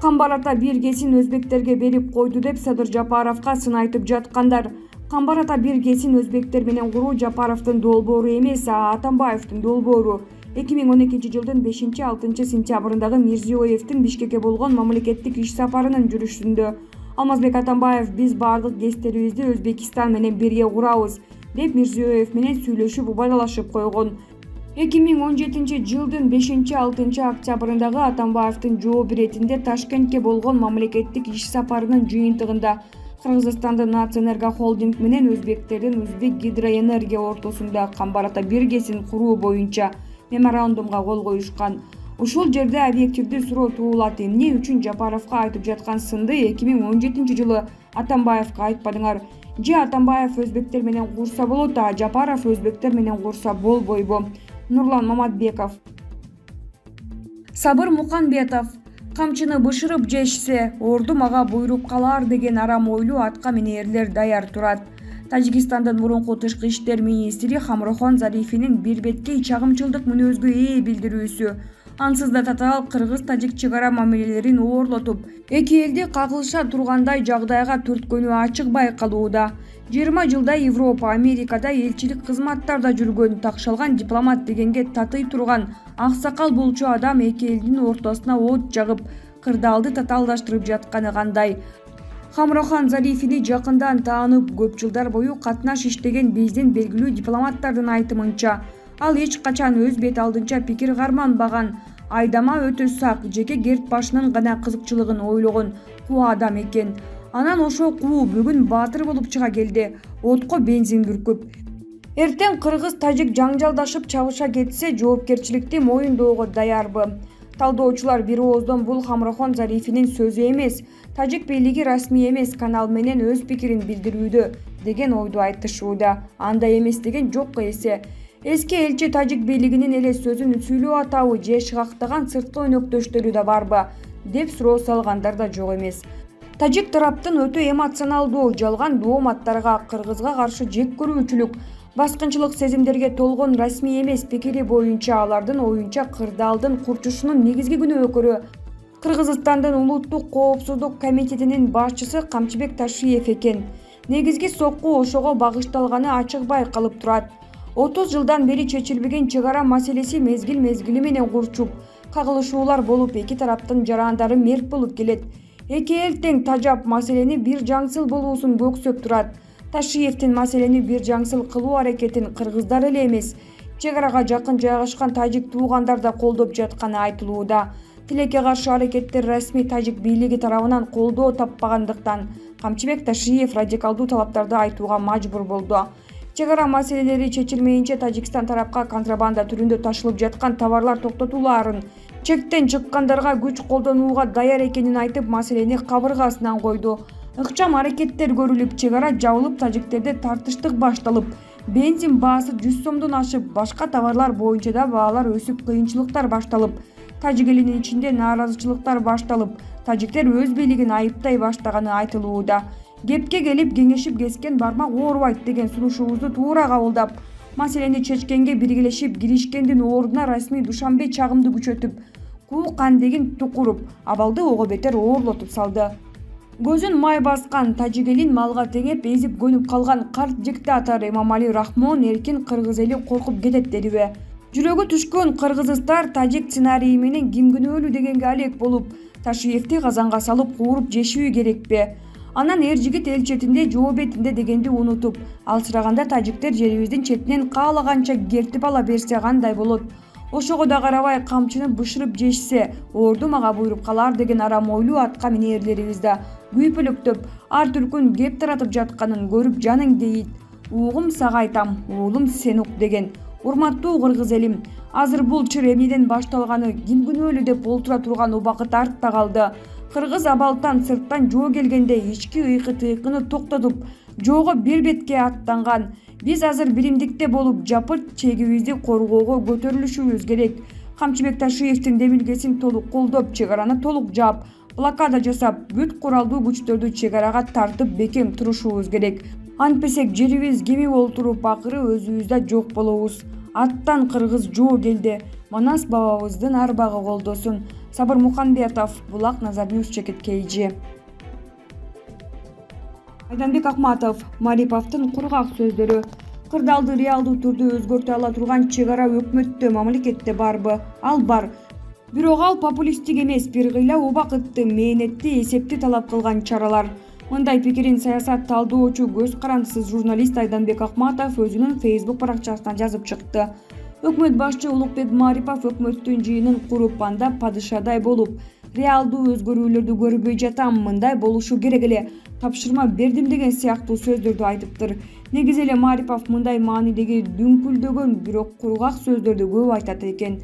Камбар ата биргесин өзбектерге берип койду деп Садыр Жапаровго сын айтып жаткандар. Камбар ата биргесин өзбектер менен куруу Жапаровдун долбоору эмес, Атамбаевдин долбоору. 2012 жылдын 5-6 сентябрындагы Мирзиёевдин Бишкекке болгон мамлекеттик иш сапарынын жүрүшүндө Алмазбек Атамбаев биз бардык кестерибизди Өзбекистан менен бирге курабыз деп Мирзиёев менен сүйлөшүп убадалашып койгон. 2017 жылдын 5-6 октябрындагы Атамбаевдин жооп иретинде Ташкентке болгон мамлекеттик иш сапарынын жыйынтыгында Кыргызстандын Нацэнерго холдинг менен өзбектердин Өзбек гидроэнергия ортосунда Камбар ата биргесин куруу боюнча меморандумга кол коюшкан. Ушул жерде объективдүү суроо туулат: эмне үчүн Жапаровго айтып жаткан сынды 2017 жылы Атамбаевга айтпадыңар? Же Атамбаев өзбектер менен курса болот, а Жапаров өзбектер менен курса болбойбу? Нурлан Маматбеков. Сабыр Муканбетов. Камчыны бышырып жешсе, орду мага буйруп калар деген арам ойлуу атка минээрлер даяр турат. Тажикстандын мурунку тышкы иштер министри Хамрохон Зарифинин бир беткей чагымчылдык мүнөзгө ээ билдирүүсү. Ансыз да татаал кыргыз-тажик чыгара мамилелерин оорлотуп, эки элди кагылыша тургандай жагдайга түрткөнү ачык байкалууда. 20 жылда Европа, Америкада элчилик кызматтарда жүргөн, такшалган дипломат дегенге татый турган аксакал болчу адам эки элдин ортосуна от жагып, кырдаалды татаалдаштырып жатканы кандай? Хамрохан Зарифини жакындан таанып, көп жылдар бою катнаш иштеген биздин белгилүү дипломаттардын айтымынча, ал эч качан өз бет алдынча пикир карманбаган, айдама өтө сак, жеке керт башынын гана кызыкчылыгын ойлогон куу адам экен. Анан ошо куу бүгүн баатыр болуп чыга келди, отко бензин бүркүп. Эртең кыргыз-тажик жаңжалдашып чабыша кетсе, жоопкерчиликти моюндоого даярбы? Талдоочулар бир ооздон бул Хамрохон Зарифинин сөзү эмес, тажик бийлиги расмий эмес канал менен өз пикирин билдирүүдө деген ойду айтышууда. Андай эмес деген жок эсе. Эски элчи тажик бийлигинин эле сөзүн сүйлөө атабы же шыгактаган сырткы өнөктөштөрү да барбы деп суроо салгандар да жок эмес. Тажик тараптын өтө эмоционалдуу, жалган дооматтарга, кыргызга каршы жек көрүүчүлүк, баскынчылык сезимдерге толгон расмий эмес пикири боюнча алардын оюнча кырдаалдын курчушунун негизги күнөөкөрү Кыргызстандын улуттук коопсуздук комитетинин башчысы Камчыбек Ташиев экен. Негизги сокку ошого багышталганы ачык байкалып турат. 30 жылдан бери чечилбеген чыгара маселеси мезгил менен курчуп, кагылышуулар болуп, эки тараптын жарандары мерт болуп келет. Эки эл тең тажап маселени бир жаңсыл болуусун көксөп турат. Ташиевдин маселени бир жаңсыл кылуу аракетин кыргыздар эле эмес, чегарага жакын жайгашкан тажик туугандар да колдоп жатканы айтылууда. Тилекке каршы аракеттер расмий тажик бийлиги тарабынан колдоо таппагандыктан Камчыбек Ташиев радикалдуу талаптарды айтууга мажбур болду. Чегара маселелери чечилмейинче Тажикстан тарапка контрабанда түрүндө ташылып жаткан товарлар токтотулаарын, чектен чыккандарга күч колдонууга даяр экенин айтып, маселени кабыргасынан койду. Ыкчам аракеттер көрүлүп, чегара жабылып, тажиктерде тартыштык башталып, бензин баасы 100 сомдон ашып, башка товарлар боюнча да баалар өсүп, кыйынчылыктар башталып, тажик элинин ичинде нааразычылыктар башталып, тажиктер өз бийлигин айыптай баштаганы айтылууда. Кепке келип кеңешип кескен бармак оорубайт деген сунушубузду туура кабылдап, маселени чечкенге биргелешип киришкендин ордуна расмий Душанбе чагымды күчөтүп, куу кандегин тукуруп, абалды ого бетер оорлотуп салды. Көзүн май баскан, тажик элин малга теңеп, эзип көнүп калган карт диктатор Эмомали Рахмон эркин кыргыз эли коркуп кетет дедиби? Жүрөгү түшкөн кыргызстар тажик сценарийи менен ким күнөөлүү дегенге алек болуп, Ташиевди казанга салып кууруп жешүү керекпи? Анан эр жигит эл четинде, жооп бетинде дегенди унутуп, алсыраганда тажиктер жерибиздин четинен каалаганча кертип ала берсе кандай болот? Ошого да карабай камчыны бышырып жешсе, орду мага буйруп калар деген арам ойлуу атка минээрлерибиз да күйпөлөктөп, ар түркүн кеп таратып жатканын көрүп жаның дейт. Угум сага айтам, уулум сен ук деген. Урматтуу кыргыз элим, азыр бул чыр эмнеден башталганы, ким күнөөлүү деп олтура турган убакыт артта калды. Кыргыз абалттан сырттан жоо келгенде ички ыйкы-тыйкыны токтотуп, жоого бир бетке аттанган. Биз азыр биримдикте болуп, жапырт чегибизди коргоого көтөрүлүшүбүз керек. Камчыбек Ташиевдин демилгесин толук колдоп, чегараны толук жаап, блокада жасап, бүт куралдуу күчтөрдү чегарага тартып бекем турушубуз керек. Антпесек жерибиз кемип олтуруп, акыры өзүбүздө жок болобуз. аттан кыргыз жоо келди. Манас бабабыздын арбагы колдосун. Сабыр Муханбетов, Булак Назар Ньюс Чекит KG. Айданбек Акматов, Мариповдун кургак сөздөрү. Кырдаалды реалдуу түрдө өзгөртө ала турган чек ара өкмөттө, мамлекетте барбы? Ал бар. Бирок ал популисттик эмес, бир кыйла убакытты, мээнетти, эсепти талап кылган чаралар. Мындай пикирин саясат талдоочу, көз карандысыз журналист Айданбек Акматов өзүнүн Facebook баракчасына жазып чыкты. Өкмөт башчы Улукбек Марипов өкмөттүн жыйынын куруп, анда падышадай болуп, реалдуу өзгөрүүлөрдү көрбөй жатам, мындай болушу керек эле, тапшырма бердим деген сыяктуу сөздөрдү айтыптыр. Негизи эле Марипов мындай маанидеги дүңкүлдөгөн, бирок кургак сөздөрдү көп айтат экен.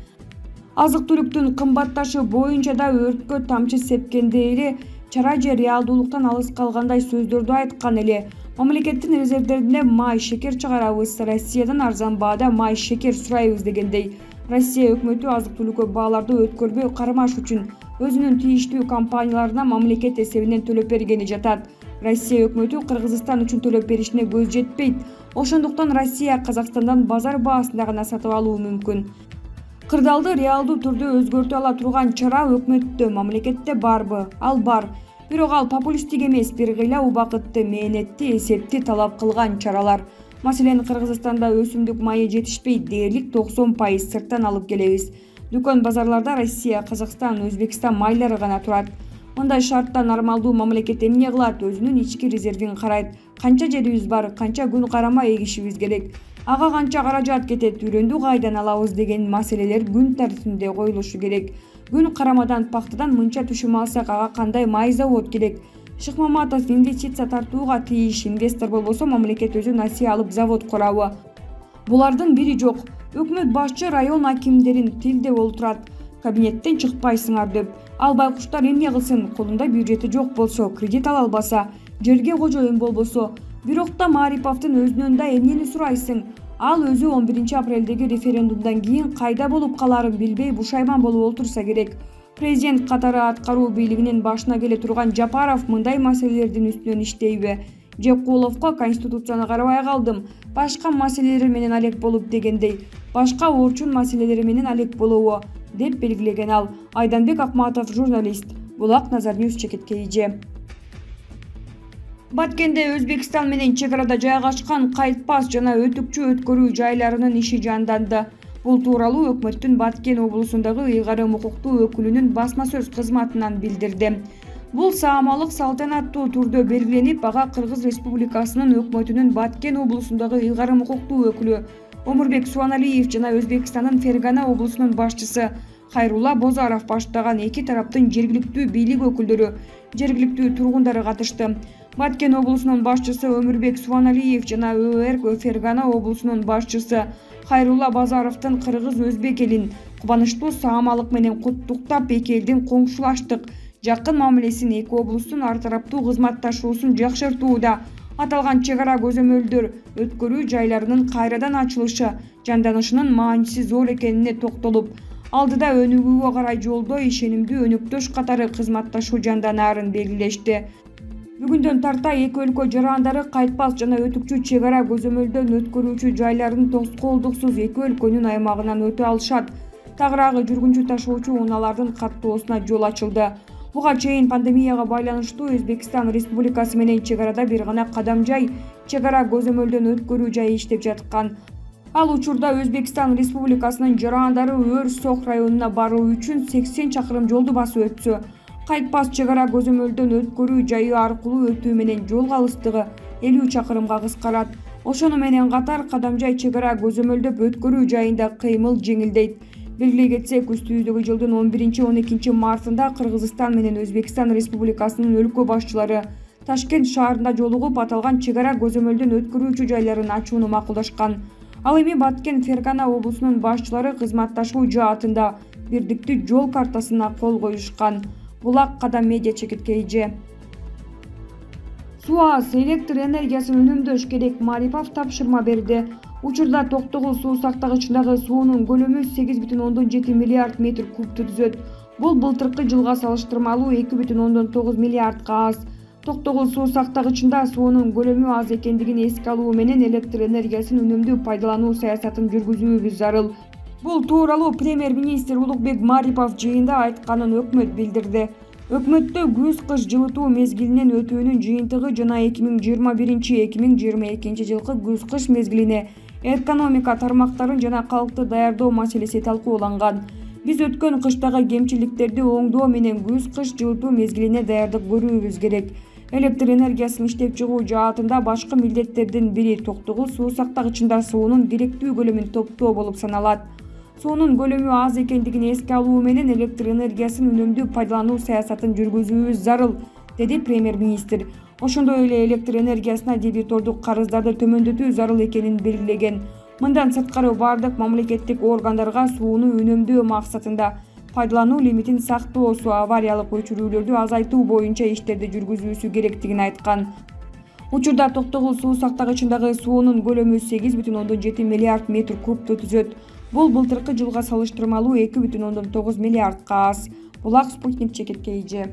Азык-түлүктүн кымбатташы боюнча да өрткө тамчы сепкендей эле, чара же реалдуулуктан алыс калгандай сөздөрдү айткан эле. Мамлекеттин резервдеринде май, шекер чыгарабыз, Россиядан арзан баада май, шекер сурайбыз дегендей. Россия өкмөтү азык-түлүккө бааларды өткөрбөй кармаш үчүн өзүнүн тийиштүү компанияларына мамлекет эсебинен төлөп бергени жатат. Россия өкмөтү Кыргызстан үчүн төлөп беришине көз жетпейт. Ошондуктан Россия Казакстандан базар баасында гана сатып алуу мүмкүн. Кырдаалды реалдуу түрдө өзгөртө ала турган чара өкмөттө, мамлекетте барбы? Ал бар. Бирок ал популисттик эмес, бир кыйла убакытты, мээнетти, эсепти талап кылган чаралар. Маселен, Кыргызстанда өсүмдүк майы жетишпейт, дээрлик 90% сырттан алып келебиз. Дүкөн базарларда Россия, Казакстан, Өзбекстан майлары гана турат. Мындай шартта нормалдуу мамлекет эмне кылат? Өзүнүн ички резервин карайт. Канча жерибиз бар, канча күн карамай эгишибиз керек. Ага канча каражат кетет, үрөндү кайдан алабыз деген маселелер күн тартибинде коюлушу керек. Күн карамадан пахтадан мынча түшүм алсак, ага кандай май завод керек? Шыкмаматов инвестиция тартууга тийиш, инвестор болбосо мамлекет өзү насие алып завод курабы? Булардын бири жок. Өкмөт башчы район акимдерин тилде олтурат. Кабинеттен чыкпайсыңар деп. Ал байкуштар эмне кылсын? Колунда бюджети жок болсо, кредит ала албаса, жерге кожоюн болбосо. Бирок да Мариповдун өзүнөн да эмнени сурайсың? Ал өзү 11 апрелдеги референдумдан кийин кайда болуп каларын билбей бушайман болуп олтурса керек. Президент катары аткаруу бийлигинин башына келе турган Жапаров мындай маселелердин үстүнөн иштейби? Жекуловго конституцияны карабай калдым, башка маселелер менен алек болуп дегендей, башка орчун маселелери менен алек болобу деп белгилеген ал. Айданбек Акматов, журналист, Булак Назар Ньюс Чекит KG. Баткенде Өзбекстан менен чек арада жайгашкан кайтпас жана өтүкчү өткөрүү жайларынын иши жанданды. Бул тууралуу өкмөттүн Баткен облусундагы ыйгарым укуктуу өкүлүнүн басма сөз кызматынан билдирди. Бул саамалык салтанаттуу түрдө белгиленип, ага Кыргыз Республикасынын өкмөтүнүн Баткен облусундагы ыйгарым укуктуу өкүлү Омурбек Суаналиев жана Өзбекстандын Фергана облусунун башчысы Хайрулла Бозаров баштаган эки тараптын жергиликтүү бийлик өкүлдөрү, жергиликтүү тургундары катышты. Баткен облусунун башчысы Омурбек Суаналиев жана ÖР Фергана облусунун башчысы Хайрулла Бозаровдун кыргыз-өзбек элин кубанычтуу саамалык менен куттуктап, эки элдин коңшулаштык, жакын мамилесин, эки облустун ар тараптуу кызматташуусун жакшыртууда аталган чек ара көзөмөлдөр өткөрүү жайларынын кайрадан ачылышы жанданышынын мааниси зор экенине токтолуп, алдыда өнүгүүгө карай жолдо ишенимдүү өнөктөш катары кызматташуу жанданаарын белгилешти. Бүгүндөн тарта эки өлкө жарандары кайтпас жана өтүкчү чек ара көзөмөлдөн өткөрүүчү жайларын тоскоолдуксуз эки өлкөнүн аймагынан өтө алышат. Тагыраагы жүргүнчү ташуучу унаалардын каттоосуна жол ачылды. Буга чейин пандемияга байланыштуу Өзбекстан Республикасы менен чек арада бир гана кадам жай чек ара көзөмөлдөн өткөрүү жайы иштеп жаткан. Ал учурда Өзбекстан Республикасынын жарандары Өр-Сох районуна баруу үчүн 80 чакырым жолду басып өтсө, кайтпас чек ара көзөмөлдөн өткөрүү жайы аркылуу өтүү менен жол калыстыгы 50 чакырымга кыскарат. Ошону менен катар кадамжай чек ара көзөмөлдөп өткөрүү жайында кыймыл жеңилдейт. Белгилей кетсек, үстүбүздөгү жылдын 11-12 мартында Кыргызстан менен Өзбекстан Республикасынын өлкө башчылары Ташкент шаарында жолугуп, аталган чек ара көзөмөлдөн өткөрүүчү жайларын ачууну макулдашкан. Ал эми Баткен Фергана облусунун башчылары кызматташуу жаатында бирдиктүү жол картасына кол коюшкан. Булак Кадам Медиа Чекит KG. Суу аз, электр энергиясын үнөмдөш керек, Марипов тапшырма берди. Учурда Токтогул суу сактагычындагы суунун көлөмү 8,7 миллиард метр кубту түзөт. Бул былтыркы жылга салыштырмалуу 2,9 миллиардга аз. Токтогул суу сактагычында суунун көлөмү аз экендигин эске алуу менен электр энергиясын үнөмдүү пайдалануу саясатын жүргүзүүбүз зарыл. Бул тууралуу премьер-министр Улукбек Марипов жыйында айтканын өкмөт билдирди. Өкмөттө күз-кыш жылытуу мезгилинен өтүүнүн жыйынтыгы жана 2021-2022 жылкы күз-кыш мезгилине экономика тармактарын жана калкты даярдоо маселеси талкууланган. Биз өткөн кыштагы кемчиликтерди оңдоо менен күз-кыш жылытуу мезгилине даярдык көрүүбүз керек. Электр энергиясын иштеп чыгуу жаатында башкы милдеттердин бири Токтогул суу сактагычында суунун керектүү көлөмүн топтоо болуп саналат. Суунун көлөмү аз экендигин эске алуу менен электр энергиясын үнөмдүү пайдалануу саясатын жүргүзүүбүз зарыл, деди премьер-министр. Ошондой эле электр энергиясына дебитордук карыздарды төмөндөтүү зарыл экенин белгилеген. Мындан сырткары бардык мамлекеттик органдарга сууну үнөмдөө максатында пайдалануу лимитин сактоосу, авариялык өчүрүүлөрдү азайтуу боюнча иштерди жүргүзүүсү керектигин айткан. Учурда Токтогул суу сактагычындагы суунун көлөмү 8,7 миллиард метр кубту түзөт. Бул былтыркы жылга салыштырмалуу 2,9 миллиардка аз. Булак Спутник Чекиткейji.